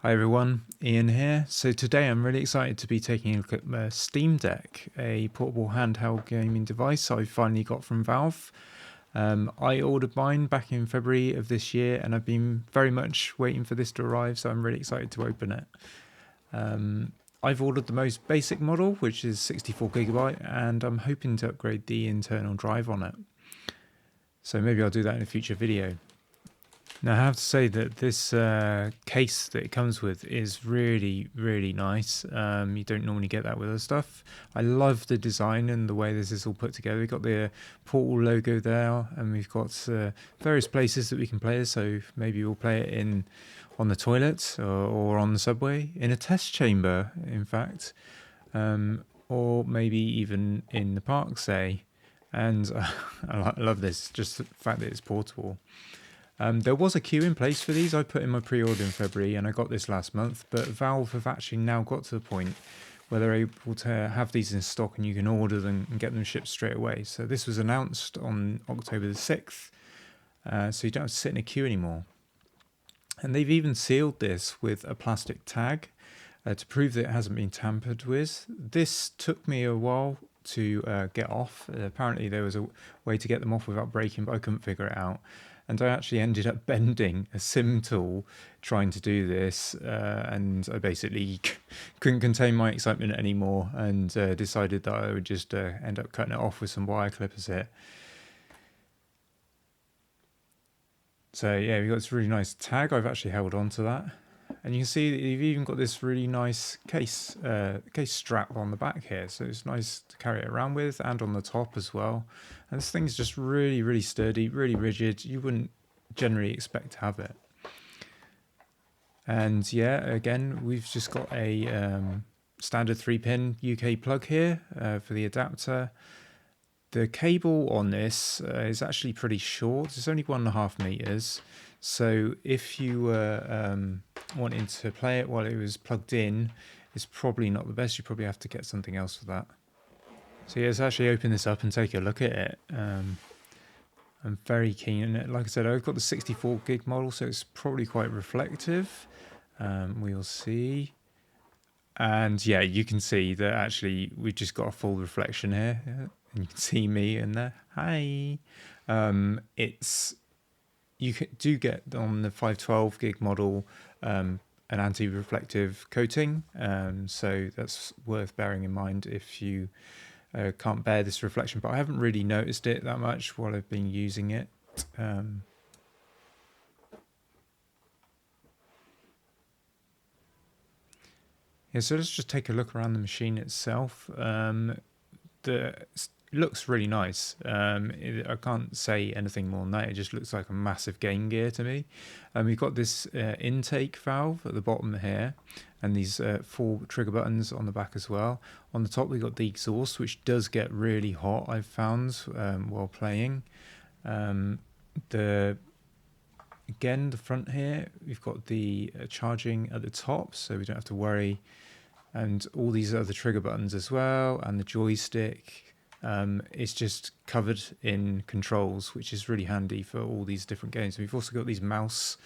Hi everyone, Ian here. So today I'm really excited to be taking a look at my Steam Deck, a portable handheld gaming device I finally got from Valve. I ordered mine back in February of this year and I've been very much waiting for this to arrive, so I'm really excited to open it. I've ordered the most basic model, which is 64GB, and I'm hoping to upgrade the internal drive on it. So maybe I'll do that in a future video. Now I have to say that this case that it comes with is really, really nice. You don't normally get that with other stuff. I love the design and the way this is all put together. We've got the Portal logo there, and we've got various places that we can play this. So maybe we'll play it on the toilet or on the subway, in a test chamber, in fact, or maybe even in the park, say. And I love this, just the fact that it's portable. There was a queue in place for these. I put in my pre-order in February and I got this last month, but Valve have actually now got to the point where they're able to have these in stock and you can order them and get them shipped straight away. So this was announced on October the 6th, so you don't have to sit in a queue anymore. And they've even sealed this with a plastic tag to prove that it hasn't been tampered with. This took me a while to get off. Apparently there was a way to get them off without breaking, but I couldn't figure it out. And I actually ended up bending a sim tool trying to do this, and I basically couldn't contain my excitement anymore and decided that I would just end up cutting it off with some wire clippers here. So yeah, we've got this really nice tag. I've actually held on to that. And you can see that you've even got this really nice case strap on the back here. So it's nice to carry it around with, and on the top as well. And this thing's just really, really sturdy, really rigid. You wouldn't generally expect to have it. And yeah, again, we've just got a standard 3-pin UK plug here for the adapter. The cable on this is actually pretty short. It's only 1.5 meters. So if you were wanting to play it while it was plugged in, it's probably not the best. You probably have to get something else for that. So yeah, let's actually open this up and take a look at it. I'm very keen on it. Like I said, I've got the 64GB model, so it's probably quite reflective. We'll see. And yeah, you can see that actually we've just got a full reflection here. And you can see me in there. Hi. You do get on the 512GB model an anti-reflective coating, so that's worth bearing in mind if you can't bear this reflection, but I haven't really noticed it that much while I've been using it. Yeah, so let's just take a look around the machine itself. It looks really nice. I can't say anything more than that. It just looks like a massive Game Gear to me. We've got this intake valve at the bottom here, and these 4 trigger buttons on the back as well. On the top we've got the exhaust, which does get really hot, I've found, while playing. Again, the front here, we've got the charging at the top, so we don't have to worry. And all these other trigger buttons as well, and the joystick. It's just covered in controls, which is really handy for all these different games. We've also got these mouse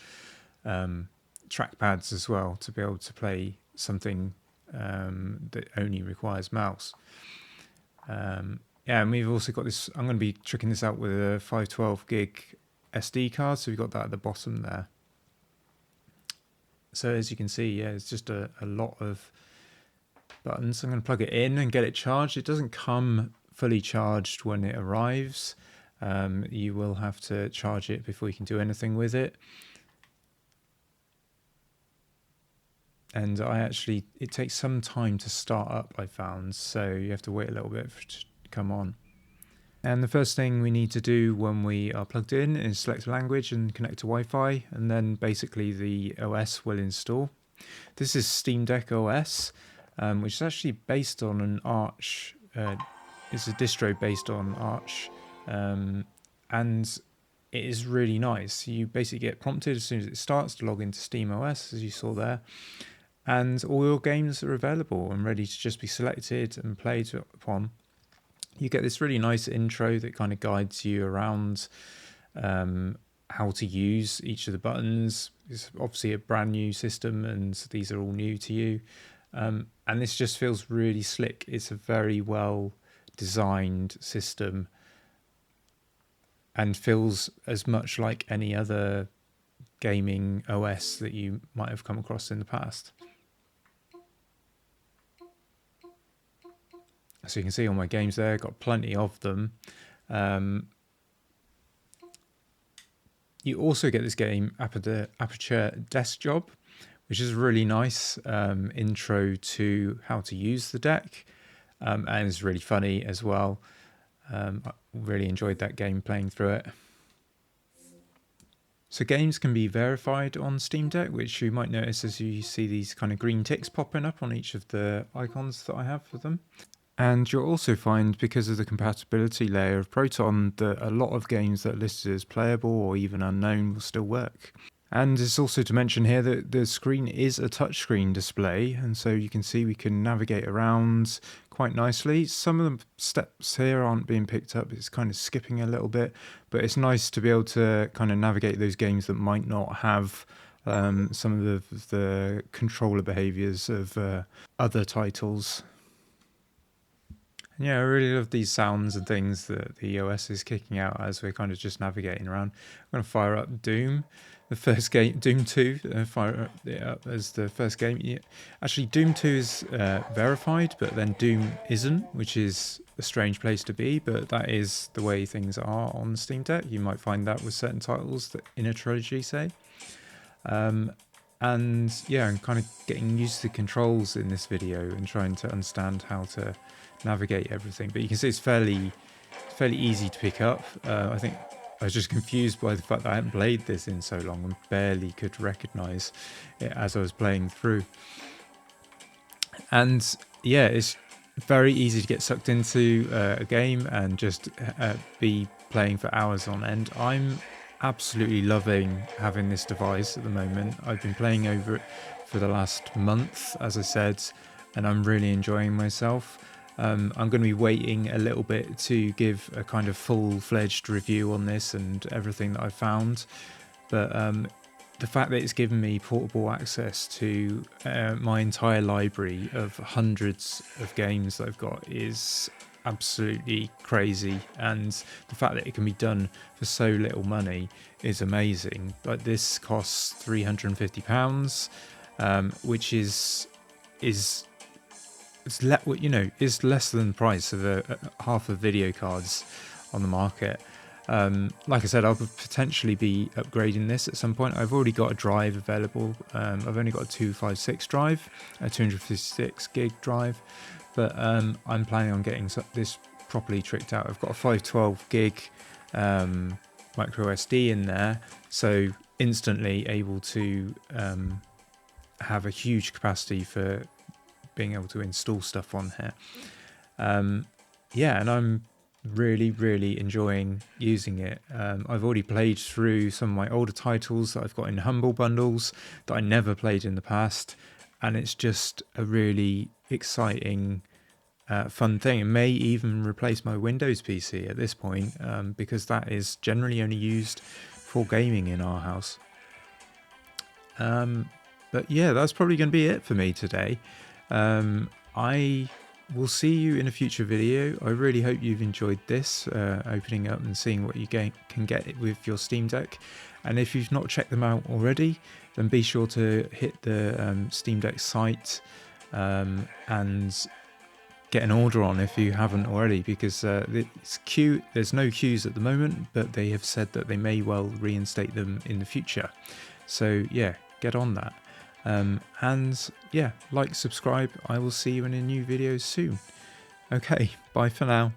trackpads as well to be able to play something that only requires mouse. Yeah, and we've also got this. I'm going to be tricking this out with a 512GB SD card, so we've got that at the bottom there. So as you can see, yeah, it's just a lot of buttons. I'm going to plug it in and get it charged. It doesn't come fully charged when it arrives. You will have to charge it before you can do anything with it. And it takes some time to start up, I found, so you have to wait a little bit for it to come on. And the first thing we need to do when we are plugged in is select a language and connect to Wi-Fi, and then basically the OS will install. This is Steam Deck OS, which is actually based on an Arch. It's a distro based on Arch, and it is really nice. You basically get prompted as soon as it starts to log into SteamOS, as you saw there, and all your games are available and ready to just be selected and played upon. You get this really nice intro that kind of guides you around how to use each of the buttons. It's obviously a brand new system and these are all new to you. And this just feels really slick. It's a very well designed system and feels as much like any other gaming OS that you might have come across in the past. So you can see all my games there, got plenty of them. You also get this game, Aperture Desk Job, which is a really nice intro to how to use the deck, and it's really funny as well. I really enjoyed that game playing through it. So games can be verified on Steam Deck, which you might notice as you see these kind of green ticks popping up on each of the icons that I have for them. And you'll also find, because of the compatibility layer of Proton, that a lot of games that are listed as playable or even unknown will still work. And it's also to mention here that the screen is a touchscreen display, and so you can see we can navigate around quite nicely. Some of the steps here aren't being picked up, it's kind of skipping a little bit, but it's nice to be able to kind of navigate those games that might not have some of the controller behaviors of other titles. Yeah, I really love these sounds and things that the OS is kicking out as we're kind of just navigating around. I'm going to fire up Doom, the first game, Doom 2, fire it up as the first game. Yeah. Actually, Doom 2 is verified, but then Doom isn't, which is a strange place to be, but that is the way things are on Steam Deck. You might find that with certain titles that in a trilogy, say. And yeah, I'm kind of getting used to the controls in this video and trying to understand how to navigate everything. But you can see it's fairly easy to pick up. I think I was just confused by the fact that I hadn't played this in so long and barely could recognize it as I was playing through. And yeah, it's very easy to get sucked into a game and just be playing for hours on end. I'm absolutely loving having this device at the moment. I've been playing over it for the last month, as I said, and I'm really enjoying myself. I'm going to be waiting a little bit to give a kind of full-fledged review on this and everything that I found, but the fact that it's given me portable access to my entire library of hundreds of games that I've got is absolutely crazy, and the fact that it can be done for so little money is amazing. But this costs £350, which is less than the price of half of video cards on the market. Like I said, I'll potentially be upgrading this at some point. I've already got a drive available. I've only got a 256 drive, a 256 gig drive, but I'm planning on getting this properly tricked out. I've got a 512 gig micro SD in there, so instantly able to have a huge capacity for being able to install stuff on here. Yeah, and I'm really enjoying using it. I've already played through some of my older titles that I've got in Humble Bundles that I never played in the past, and it's just a really exciting fun thing. It may even replace my Windows PC at this point, because that is generally only used for gaming in our house. But yeah, that's probably going to be it for me today. I will see you in a future video. I really hope you've enjoyed this, opening up and seeing what you can get with your Steam Deck. And if you've not checked them out already, then be sure to hit the Steam Deck site and get an order on if you haven't already, because there's no queues at the moment, but they have said that they may well reinstate them in the future. So yeah, get on that. And yeah, like, subscribe. I will see you in a new video soon. Okay, bye for now.